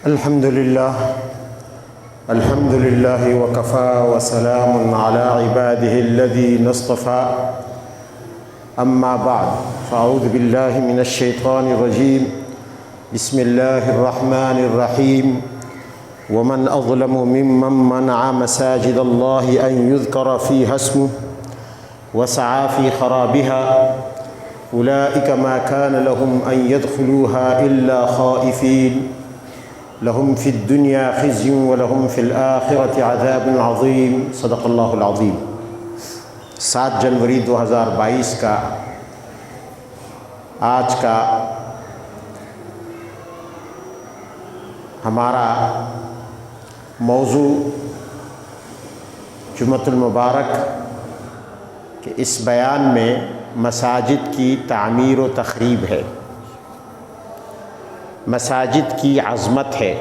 الحمد لله وكفى وسلام على عباده الذين اصطفى أما بعد فأعوذ بالله من الشيطان الرجيم بسم الله الرحمن الرحيم ومن أظلم ممن منع مساجد الله أن يذكر فيها اسمه وسعى في خرابها أولئك ما كان لهم أن يدخلوها إلا خائفين لهم في الدنيا خزي ولهم في الآخرة عذاب عظيم صدق اللہ العظیم۔ 7 جنوری 2022 کا آج کا ہمارا موضوع جمعۃ المبارک کہ اس بیان میں مساجد کی تعمیر و تخریب ہے، مساجد کی عظمت ہے۔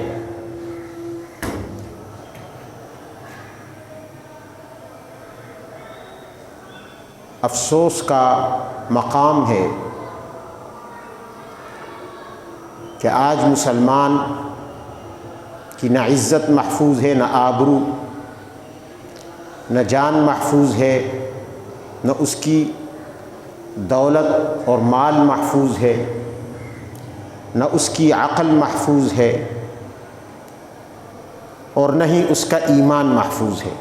افسوس کا مقام ہے کہ آج مسلمان کی نہ عزت محفوظ ہے، نہ آبرو، نہ جان محفوظ ہے، نہ اس کی دولت اور مال محفوظ ہے، نہ اس کی عقل محفوظ ہے، اور نہ ہی اس کا ایمان محفوظ ہے۔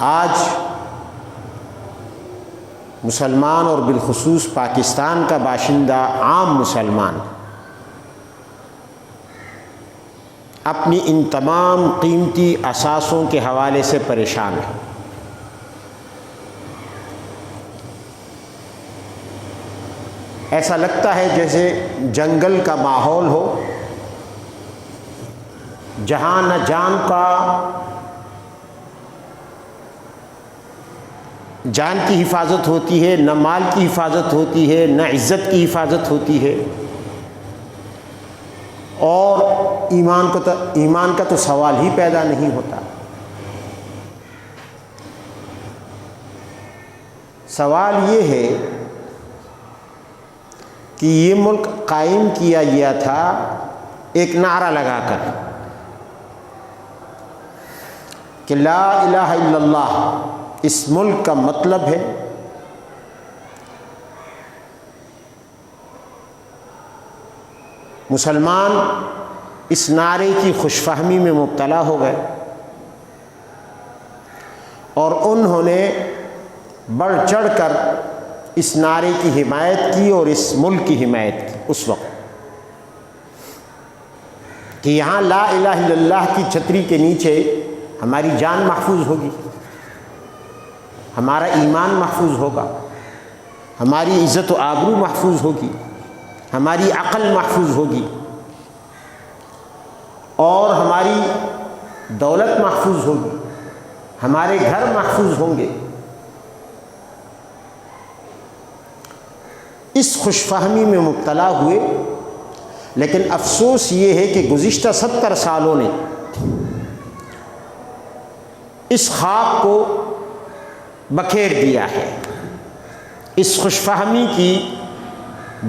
آج مسلمان اور بالخصوص پاکستان کا باشندہ عام مسلمان اپنی ان تمام قیمتی اثاثوں کے حوالے سے پریشان ہے۔ ایسا لگتا ہے جیسے جنگل کا ماحول ہو، جہاں نہ جان کی حفاظت ہوتی ہے، نہ مال کی حفاظت ہوتی ہے، نہ عزت کی حفاظت ہوتی ہے، اور ایمان کا تو سوال ہی پیدا نہیں ہوتا۔ سوال یہ ہے کہ یہ ملک قائم کیا گیا تھا ایک نعرہ لگا کر کہ لا الہ الا اللہ۔ اس ملک کا مطلب ہے مسلمان اس نعرے کی خوش فہمی میں مبتلا ہو گئے اور انہوں نے بڑھ چڑھ کر اس نعرے کی حمایت کی اور اس ملک کی حمایت کی اس وقت کہ یہاں لا الہ الا اللہ کی چھتری کے نیچے ہماری جان محفوظ ہوگی، ہمارا ایمان محفوظ ہوگا، ہماری عزت و آبرو محفوظ ہوگی، ہماری عقل محفوظ ہوگی، اور ہماری دولت محفوظ ہوگی، ہمارے گھر محفوظ ہوں گے۔ اس خوش فہمی میں مبتلا ہوئے، لیکن افسوس یہ ہے کہ گزشتہ 70 سالوں نے اس خواب کو بکھیر دیا ہے، اس خوش فہمی کی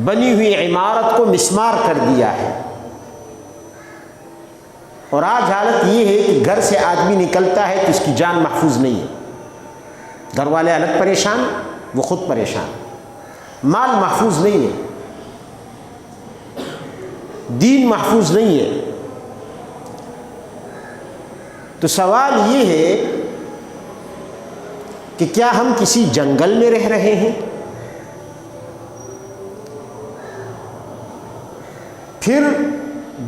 بنی ہوئی عمارت کو مسمار کر دیا ہے، اور آج حالت یہ ہے کہ گھر سے آدمی نکلتا ہے تو اس کی جان محفوظ نہیں ہے، گھر والے الگ پریشان، وہ خود پریشان، مال محفوظ نہیں ہے، دین محفوظ نہیں ہے۔ تو سوال یہ ہے کہ کیا ہم کسی جنگل میں رہ رہے ہیں؟ پھر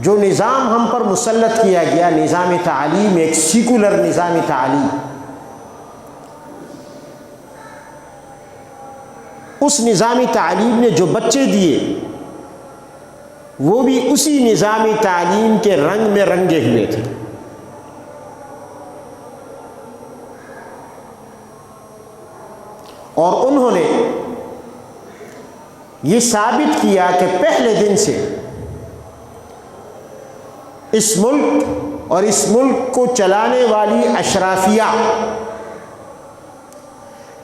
جو نظام ہم پر مسلط کیا گیا، نظام تعلیم، ایک سیکولر نظام تعلیم، اس نظامی تعلیم نے جو بچے دیے وہ بھی اسی نظامی تعلیم کے رنگ میں رنگے ہوئے تھے۔ اور انہوں نے یہ ثابت کیا کہ پہلے دن سے اس ملک اور اس ملک کو چلانے والی اشرافیہ،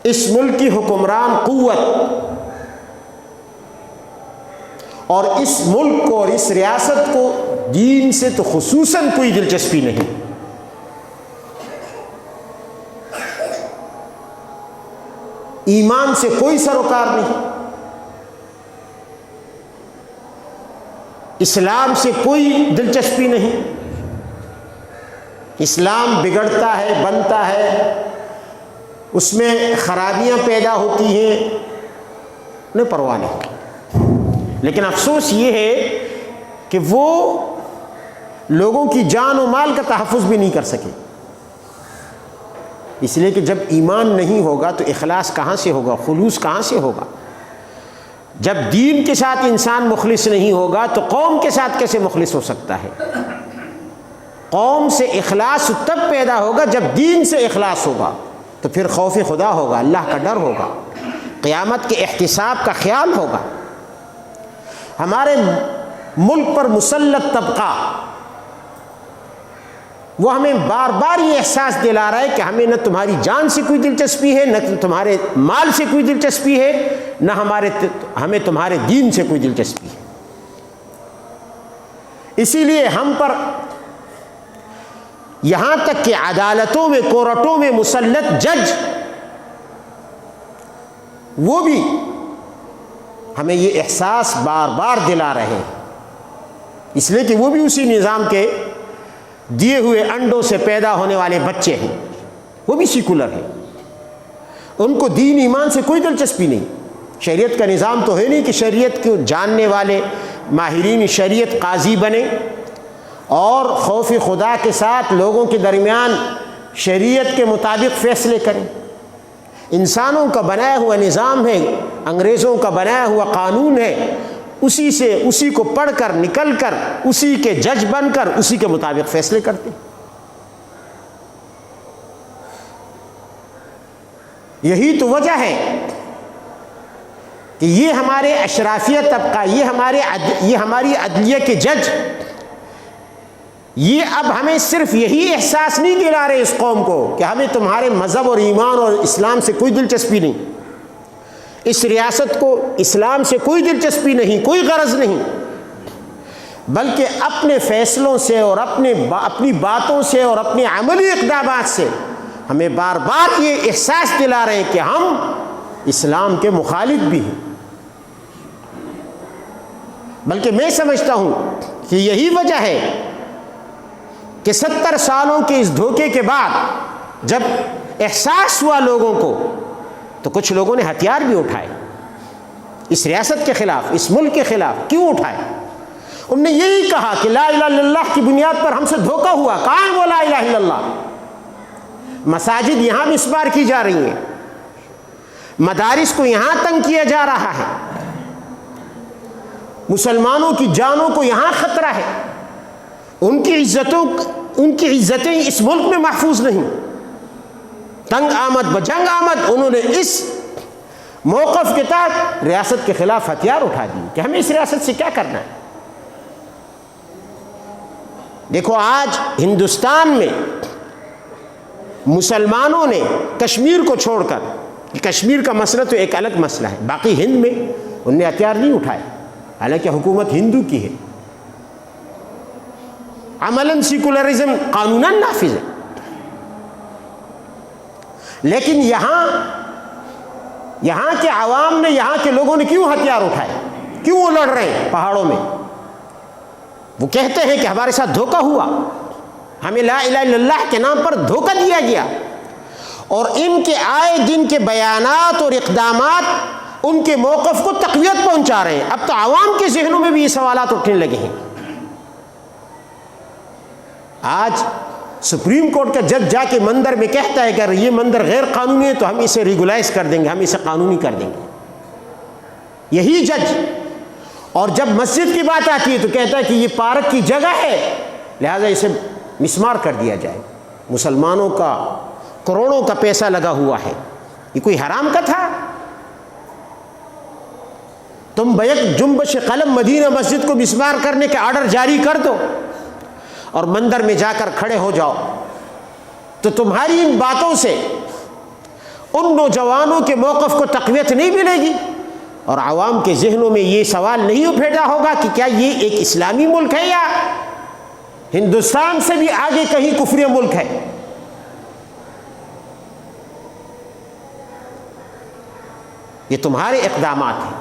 اس ملک کی حکمران قوت اور اس ملک کو اور اس ریاست کو دین سے تو خصوصاً کوئی دلچسپی نہیں۔ ایمان سے کوئی سروکار نہیں، اسلام سے کوئی دلچسپی نہیں۔ اسلام بگڑتا ہے، بنتا ہے، اس میں خرابیاں پیدا ہوتی ہیں، انہیں پرواہ نہیں۔ لیکن افسوس یہ ہے کہ وہ لوگوں کی جان و مال کا تحفظ بھی نہیں کر سکے، اس لیے کہ جب ایمان نہیں ہوگا تو اخلاص کہاں سے ہوگا، خلوص کہاں سے ہوگا؟ جب دین کے ساتھ انسان مخلص نہیں ہوگا تو قوم کے ساتھ کیسے مخلص ہو سکتا ہے؟ قوم سے اخلاص تب پیدا ہوگا جب دین سے اخلاص ہوگا، تو پھر خوف خدا ہوگا، اللہ کا ڈر ہوگا، قیامت کے احتساب کا خیال ہوگا۔ ہمارے ملک پر مسلط طبقہ وہ ہمیں بار بار یہ احساس دلا رہا ہے کہ ہمیں نہ تمہاری جان سے کوئی دلچسپی ہے، نہ تمہارے مال سے کوئی دلچسپی ہے، نہ ہمیں تمہارے دین سے کوئی دلچسپی ہے۔ اسی لیے ہم پر یہاں تک کہ عدالتوں میں، کورٹوں میں مسلط جج وہ بھی ہمیں یہ احساس بار بار دلا رہے ہیں، اس لیے کہ وہ بھی اسی نظام کے دیے ہوئے انڈوں سے پیدا ہونے والے بچے ہیں، وہ بھی سیکولر ہیں، ان کو دین ایمان سے کوئی دلچسپی نہیں۔ شریعت کا نظام تو ہے نہیں کہ شریعت کو جاننے والے ماہرین شریعت قاضی بنے اور خوف خدا کے ساتھ لوگوں کے درمیان شریعت کے مطابق فیصلے کریں۔ انسانوں کا بنایا ہوا نظام ہے، انگریزوں کا بنایا ہوا قانون ہے، اسی کو پڑھ کر نکل کر اسی کے جج بن کر اسی کے مطابق فیصلے کرتے۔ یہی تو وجہ ہے کہ یہ ہمارے اشرافیہ طبقہ، یہ ہماری عدلیہ کے جج، یہ اب ہمیں صرف یہی احساس نہیں دلا رہے اس قوم کو کہ ہمیں تمہارے مذہب اور ایمان اور اسلام سے کوئی دلچسپی نہیں، اس ریاست کو اسلام سے کوئی دلچسپی نہیں، کوئی غرض نہیں، بلکہ اپنے فیصلوں سے اور اپنی باتوں سے اور اپنے عملی اقدامات سے ہمیں بار بار یہ احساس دلا رہے ہیں کہ ہم اسلام کے مخالف بھی ہیں۔ بلکہ میں سمجھتا ہوں کہ یہی وجہ ہے کہ 70 سالوں کے اس دھوکے کے بعد جب احساس ہوا لوگوں کو تو کچھ لوگوں نے ہتھیار بھی اٹھائے اس ریاست کے خلاف، اس ملک کے خلاف۔ کیوں اٹھائے؟ انہوں نے یہی کہا کہ لا الہ الا اللہ کی بنیاد پر ہم سے دھوکہ ہوا۔ کہاں ہے وہ لا الہ الا اللہ؟ مساجد یہاں مسمار کی جا رہی ہیں، مدارس کو یہاں تنگ کیا جا رہا ہے، مسلمانوں کی جانوں کو یہاں خطرہ ہے، ان کی عزتیں اس ملک میں محفوظ نہیں۔ تنگ آمد بجنگ آمد، انہوں نے اس موقف کے تحت ریاست کے خلاف ہتھیار اٹھا دیے کہ ہمیں اس ریاست سے کیا کرنا ہے۔ دیکھو آج ہندوستان میں مسلمانوں نے کشمیر کو چھوڑ کر، کشمیر کا مسئلہ تو ایک الگ مسئلہ ہے، باقی ہند میں انہوں نے ہتھیار نہیں اٹھائے، حالانکہ حکومت ہندو کی ہے، عملاً سیکولرزم قانوناً نافذ ہے، لیکن یہاں کے عوام نے، یہاں کے لوگوں نے کیوں ہتھیار اٹھائے؟ کیوں وہ لڑ رہے ہیں پہاڑوں میں؟ وہ کہتے ہیں کہ ہمارے ساتھ دھوکہ ہوا، ہمیں لا الہ الا اللہ کے نام پر دھوکہ دیا گیا، اور ان کے آئے دن کے بیانات اور اقدامات ان کے موقف کو تقویت پہنچا رہے ہیں۔ اب تو عوام کے ذہنوں میں بھی یہ سوالات اٹھنے لگے ہیں۔ آج سپریم کورٹ کا جج جا کے مندر میں کہتا ہے کہ اگر یہ مندر غیر قانونی ہے تو ہم اسے ریگولائز کر دیں گے، ہم اسے قانونی کر دیں گے، یہی جج۔ اور جب مسجد کی بات آتی ہے تو کہتا ہے کہ یہ پارک کی جگہ ہے، لہذا اسے مسمار کر دیا جائے، مسلمانوں کا کروڑوں کا پیسہ لگا ہوا ہے، یہ کوئی حرام کا تھا؟ تم بیک جنبش قلم مدینہ مسجد کو مسمار کرنے کے آرڈر جاری کر دو اور مندر میں جا کر کھڑے ہو جاؤ، تو تمہاری ان باتوں سے ان نوجوانوں کے موقف کو تقویت نہیں ملے گی، اور عوام کے ذہنوں میں یہ سوال نہیں پیدا ہوگا کہ کیا یہ ایک اسلامی ملک ہے یا ہندوستان سے بھی آگے کہیں کفری ملک ہے. یہ تمہارے اقدامات ہیں.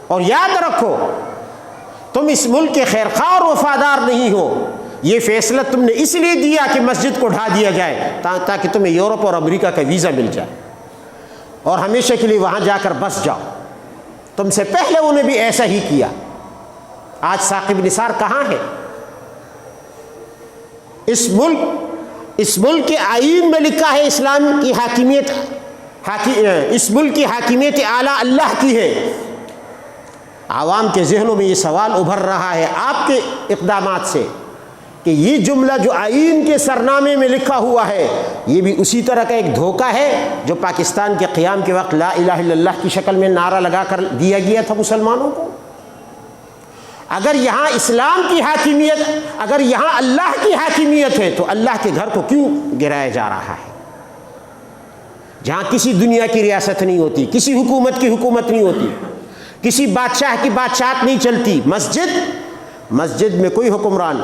اور یاد رکھو تم اس ملک کے خیرخواہ اور وفادار نہیں ہو. یہ فیصلہ تم نے اس لیے دیا کہ مسجد کو ڈھا دیا جائے تاکہ تمہیں یورپ اور امریکہ کا ویزا مل جائے اور ہمیشہ کے لیے وہاں جا کر بس جاؤ. تم سے پہلے انہیں بھی ایسا ہی کیا. آج ثاقب نثار کہاں ہے؟ اس ملک کے آئین میں لکھا ہے اسلام کی حاکمیت، اس ملک کی حاکمیت اعلیٰ اللہ کی ہے. عوام کے ذہنوں میں یہ سوال ابھر رہا ہے آپ کے اقدامات سے کہ یہ جملہ جو آئین کے سرنامے میں لکھا ہوا ہے یہ بھی اسی طرح کا ایک دھوکہ ہے جو پاکستان کے قیام کے وقت لا الہ الا اللہ کی شکل میں نعرہ لگا کر دیا گیا تھا مسلمانوں کو. اگر یہاں اسلام کی حاکمیت، اگر یہاں اللہ کی حاکمیت ہے تو اللہ کے گھر کو کیوں گرایا جا رہا ہے؟ جہاں کسی دنیا کی ریاست نہیں ہوتی، کسی حکومت کی حکومت نہیں ہوتی، کسی بادشاہ کی بادشاہت نہیں چلتی. مسجد میں کوئی حکمران،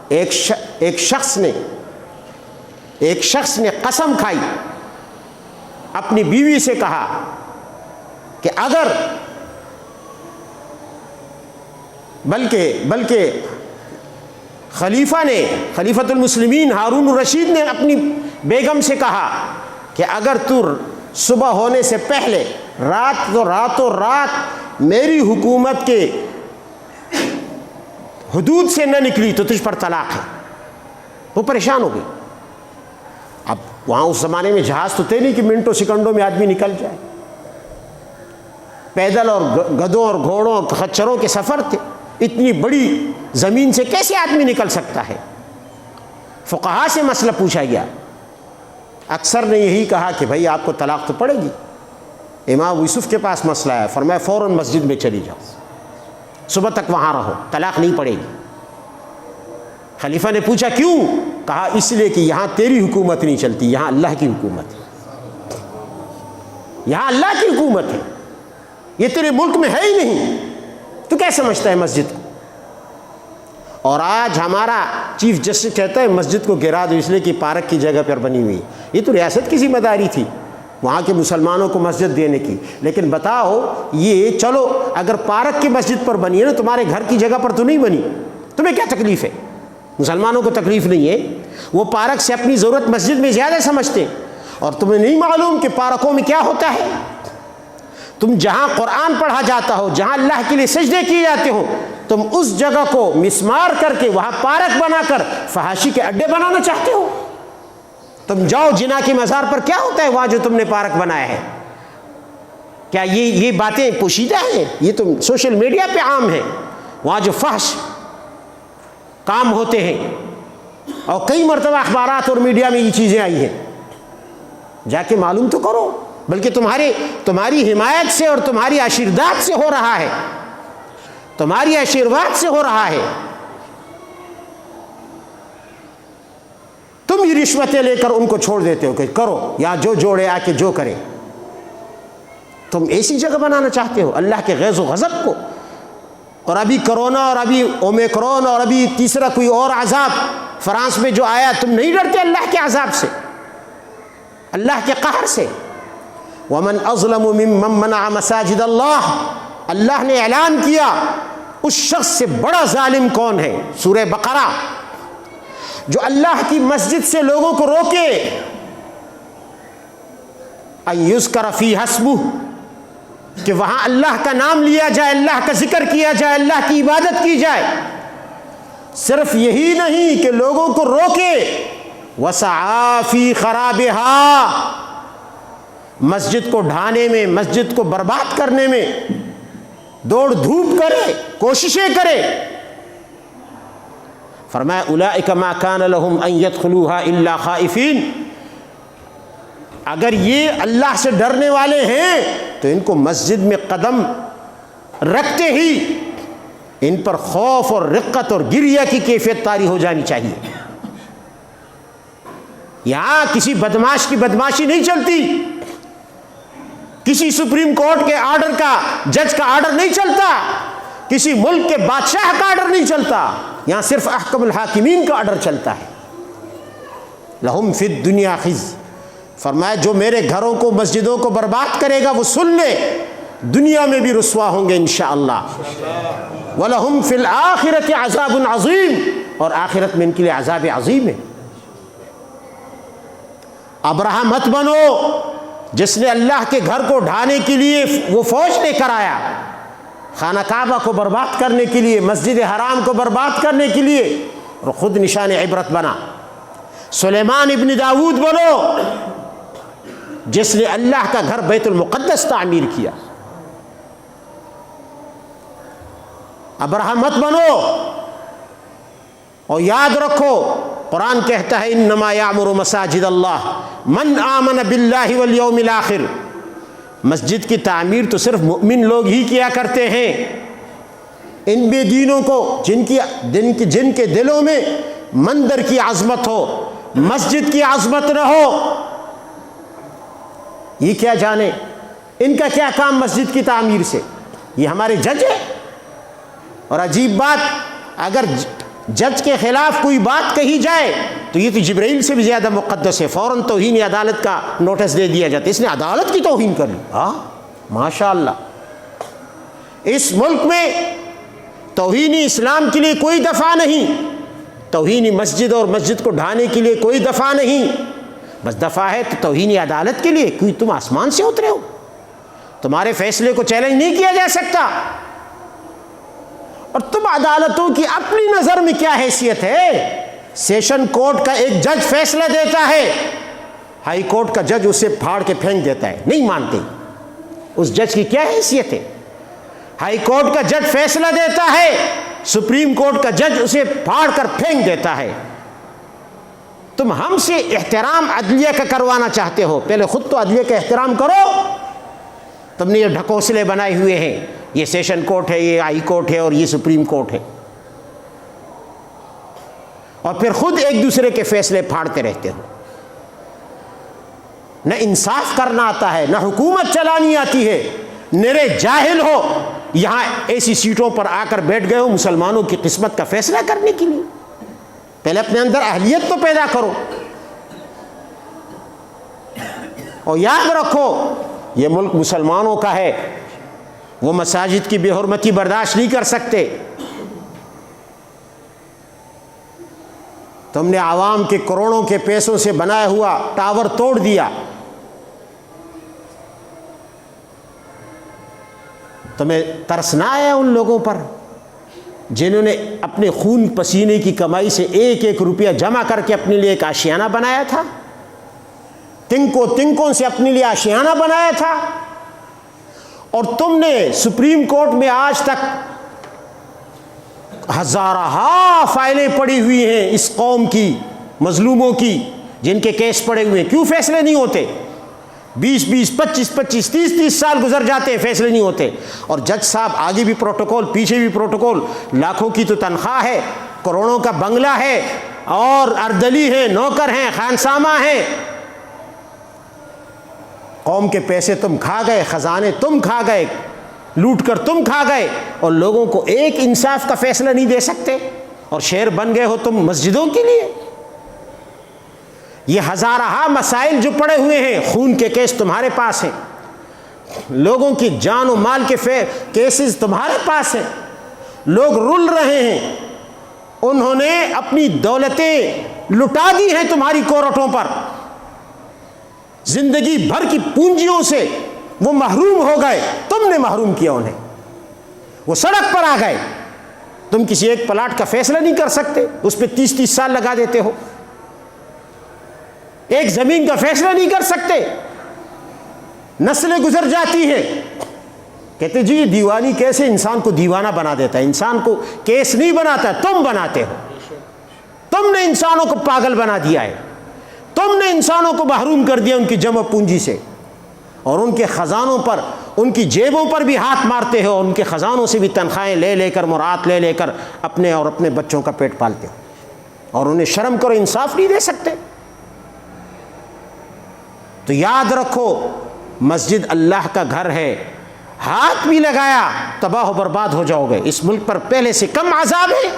ایک شخص نے قسم کھائی، اپنی بیوی سے کہا کہ اگر بلکہ خلیفۃ المسلمین ہارون الرشید نے اپنی بیگم سے کہا کہ اگر تو صبح ہونے سے پہلے راتوں رات میری حکومت کے حدود سے نہ نکلی تو تجھ پر طلاق ہے. وہ پریشان ہو گئی. اب وہاں اس زمانے میں جہاز تو تھے نہیں کہ منٹوں سیکنڈوں میں آدمی نکل جائے. پیدل اور گدھوں اور گھوڑوں اور خچروں کے سفر تھے. اتنی بڑی زمین سے کیسے آدمی نکل سکتا ہے؟ فقہا سے مسئلہ پوچھا گیا. اکثر نے یہی کہا کہ بھائی آپ کو طلاق تو پڑے گی. امام یوسف کے پاس مسئلہ ہے، فرمایا فوراً مسجد میں چلی جاؤ، صبح تک وہاں رہو، طلاق نہیں پڑے گی. خلیفہ نے پوچھا کیوں؟ کہا اس لیے کہ یہاں تیری حکومت نہیں چلتی، یہاں اللہ کی حکومت ہے. یہاں اللہ کی حکومت ہے، یہ تیرے ملک میں ہے ہی نہیں. تو کیا سمجھتا ہے مسجد کو؟ اور آج ہمارا چیف جسٹس کہتا ہے مسجد کو گرا دو اس لیے کہ پارک کی جگہ پر بنی ہوئی. یہ تو ریاست کی ذمہ داری تھی وہاں کے مسلمانوں کو مسجد دینے کی. لیکن بتاؤ یہ چلو اگر پارک کی مسجد پر بنی ہے نا، تمہارے گھر کی جگہ پر تو نہیں بنی، تمہیں کیا تکلیف ہے؟ مسلمانوں کو تکلیف نہیں ہے. وہ پارک سے اپنی ضرورت مسجد میں زیادہ سمجھتے. اور تمہیں نہیں معلوم کہ پارکوں میں کیا ہوتا ہے؟ تم جہاں قرآن پڑھا جاتا ہو، جہاں اللہ کے لیے سجدے کیے جاتے ہو، تم اس جگہ کو مسمار کر کے وہاں پارک بنا کر فحاشی کے اڈے بنانا چاہتے ہو. تم جاؤ جنا کے مزار پر، کیا ہوتا ہے وہاں جو تم نے پارک بنایا ہے؟ کیا یہ باتیں پوشیدہ ہیں؟ یہ تو سوشل میڈیا پہ عام ہے. وہاں جو فحش کام ہوتے ہیں، اور کئی مرتبہ اخبارات اور میڈیا میں یہ چیزیں آئی ہیں، جا کے معلوم تو کرو. بلکہ تمہاری حمایت سے اور تمہاری آشیرواد سے ہو رہا ہے، تمہاری آشیرواد سے ہو رہا ہے. تم یہ رشوتیں لے کر ان کو چھوڑ دیتے ہو کہ کرو، یا جو جوڑے آ کے جو کرے. تم ایسی جگہ بنانا چاہتے ہو اللہ کے غیظ و غضب کو. اور ابھی کرونا اور ابھی اومیکرون اور ابھی تیسرا کوئی اور عذاب فرانس میں جو آیا، تم نہیں ڈرتے اللہ کے عذاب سے، اللہ کے قہر سے؟ وَمَنْ أَظْلَمُ مِمَّنْ مَنَعَ مَسَاجِدَ اللَّهِ، اللہ نے اعلان کیا اس شخص سے بڑا ظالم کون ہے. سورہ بقرہ، جو اللہ کی مسجد سے لوگوں کو روکے أَن يُذْكَرَ فِيهَا اسْمُهُ، کہ وہاں اللہ کا نام لیا جائے، اللہ کا ذکر کیا جائے، اللہ کی عبادت کی جائے. صرف یہی نہیں کہ لوگوں کو روکے، وَسَعَى فِي خَرَابِهَا، مسجد کو ڈھانے میں، مسجد کو برباد کرنے میں دوڑ دھوپ کرے، کوششیں کرے. فرمایا اولئک ما کان لهم ان يدخلوها الا خائفین، اگر یہ اللہ سے ڈرنے والے ہیں تو ان کو مسجد میں قدم رکھتے ہی ان پر خوف اور رقت اور گریہ کی کیفیت طاری ہو جانی چاہیے. یہاں کسی بدماش کی بدماشی نہیں چلتی. کسی سپریم کورٹ کے آرڈر کا، جج کا آرڈر نہیں چلتا، کسی ملک کے بادشاہ کا آرڈر نہیں چلتا، یہاں صرف احکم الحاکمین کا آرڈر چلتا ہے۔ لہم فی الدنیا خزی، فرمایا جو میرے گھروں کو، مسجدوں کو برباد کرے گا وہ سن لے دنیا میں بھی رسوا ہوں گے انشاءاللہ۔ وَلَهُمْ فِي الْآخِرَةِ عَذَابٌ عَظِيمٌ، اور آخرت میں ان کے لیے عذاب عظیم ہے۔ ابرہہ مت بنو جس نے اللہ کے گھر کو ڈھانے کے لیے وہ فوج لے کر آیا، خانہ کعبہ کو برباد کرنے کے لیے، مسجد حرام کو برباد کرنے کے لیے، اور خود نشان عبرت بنا۔ سلیمان ابن داؤد بنو جس نے اللہ کا گھر بیت المقدس تعمیر کیا۔ ابرہہ مت بنو، اور یاد رکھو قرآن کہتا ہے انما یعمر مساجد اللہ من آمن باللہ والیوم الآخر، مسجد کی تعمیر تو صرف مؤمن لوگ ہی کیا کرتے ہیں۔ ان بے دینوں کو جن کے دلوں میں مندر کی عظمت ہو، مسجد کی عظمت نہ ہو، یہ کیا جانے ان کا کیا کام مسجد کی تعمیر سے؟ یہ ہمارے جج ہیں۔ اور عجیب بات، اگر جج کے خلاف کوئی بات کہی جائے تو یہ تو جبرائیل سے بھی زیادہ مقدس ہے، فوراً توہین عدالت کا نوٹس دے دیا جاتا ہے، اس نے عدالت کی توہین کر لی۔ ہاں ماشاء اللہ، اس ملک میں توہین اسلام کے لیے کوئی دفعہ نہیں، توہین مسجد اور مسجد کو ڈھانے کے لیے کوئی دفعہ نہیں، بس دفعہ ہے تو توہین عدالت کے لیے۔ کوئی تم آسمان سے اترے ہو؟ تمہارے فیصلے کو چیلنج نہیں کیا جا سکتا، اور تم عدالتوں کی اپنی نظر میں کیا حیثیت ہے؟ سیشن کورٹ کا ایک جج فیصلہ دیتا ہے، ہائی کورٹ کا جج اسے پھاڑ کے پھینک دیتا ہے، نہیں مانتے۔ اس جج کی کیا حیثیت ہے؟ ہائی کورٹ کا جج فیصلہ دیتا ہے، سپریم کورٹ کا جج اسے پھاڑ کر پھینک دیتا ہے۔ تم ہم سے احترام عدلیہ کا کروانا چاہتے ہو، پہلے خود تو عدلیہ کا احترام کرو۔ تم نے یہ ڈھکوسلے بنائے ہوئے ہیں، یہ سیشن کورٹ ہے، یہ ہائی کورٹ ہے، اور یہ سپریم کورٹ ہے، اور پھر خود ایک دوسرے کے فیصلے پھاڑتے رہتے ہو۔ نہ انصاف کرنا آتا ہے، نہ حکومت چلانی آتی ہے، نرے جاہل ہو، یہاں ایسی سیٹوں پر آ کر بیٹھ گئے ہو مسلمانوں کی قسمت کا فیصلہ کرنے کے لیے۔ پہلے اپنے اندر اہلیت تو پیدا کرو۔ اور یاد رکھو یہ ملک مسلمانوں کا ہے، وہ مساجد کی بے حرمتی برداشت نہیں کر سکتے۔ تم نے عوام کے کروڑوں کے پیسوں سے بنایا ہوا ٹاور توڑ دیا، تمہیں ترس نہ آیا ان لوگوں پر جنہوں نے اپنے خون پسینے کی کمائی سے ایک ایک روپیہ جمع کر کے اپنے لیے ایک آشیانہ بنایا تھا، تنکوں سے اپنے لیے آشیانہ بنایا تھا، اور تم نے سپریم کورٹ میں آج تک ہزارہا فائلیں پڑی ہوئی ہیں اس قوم کی، مظلوموں کی، جن کے کیس پڑے ہوئے ہیں، کیوں فیصلے نہیں ہوتے؟ 20 25 30 سال گزر جاتے ہیں، فیصلے نہیں ہوتے۔ اور جج صاحب آگے بھی پروٹوکول، پیچھے بھی پروٹوکول، لاکھوں کی تو تنخواہ ہے، کروڑوں کا بنگلہ ہے، اور اردلی ہیں، نوکر ہیں، خانسامہ ہیں۔ قوم کے پیسے تم کھا گئے، خزانے تم کھا گئے، لوٹ کر تم کھا گئے، اور لوگوں کو ایک انصاف کا فیصلہ نہیں دے سکتے، اور شیر بن گئے ہو تم مسجدوں کے لیے۔ یہ ہزارہا مسائل جو پڑے ہوئے ہیں، خون کے کیس تمہارے پاس ہیں، لوگوں کی جان و مال کے کیسز تمہارے پاس ہیں، لوگ رل رہے ہیں، انہوں نے اپنی دولتیں لٹا دی ہیں تمہاری کورٹوں پر، زندگی بھر کی پونجیوں سے وہ محروم ہو گئے، تم نے محروم کیا انہیں، وہ سڑک پر آ گئے، تم کسی ایک پلاٹ کا فیصلہ نہیں کر سکتے، اس پہ 30 سال لگا دیتے ہو، ایک زمین کا فیصلہ نہیں کر سکتے، نسلیں گزر جاتی ہیں۔ کہتے جی یہ دیوانی کیسے انسان کو دیوانہ بنا دیتا ہے؟ انسان کو کیس نہیں بناتا، تم بناتے ہو، تم نے انسانوں کو پاگل بنا دیا ہے، تم نے انسانوں کو محروم کر دیا ان کی جمع پونجی سے، اور ان کے خزانوں پر، ان کی جیبوں پر بھی ہاتھ مارتے ہو، ان کے خزانوں سے بھی تنخواہیں لے لے کر، مراد لے لے کر اپنے اور اپنے بچوں کا پیٹ پالتے ہو، اور انہیں شرم کرو، انصاف نہیں دے سکتے۔ تو یاد رکھو مسجد اللہ کا گھر ہے، ہاتھ بھی لگایا تباہ و برباد ہو جاؤ گے۔ اس ملک پر پہلے سے کم عذاب ہے۔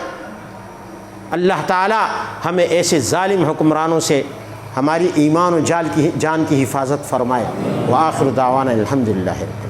اللہ تعالی ہمیں ایسے ظالم حکمرانوں سے ہماری ایمان و جان کی حفاظت فرمائے۔ وآخر دعوانا الحمدللہ۔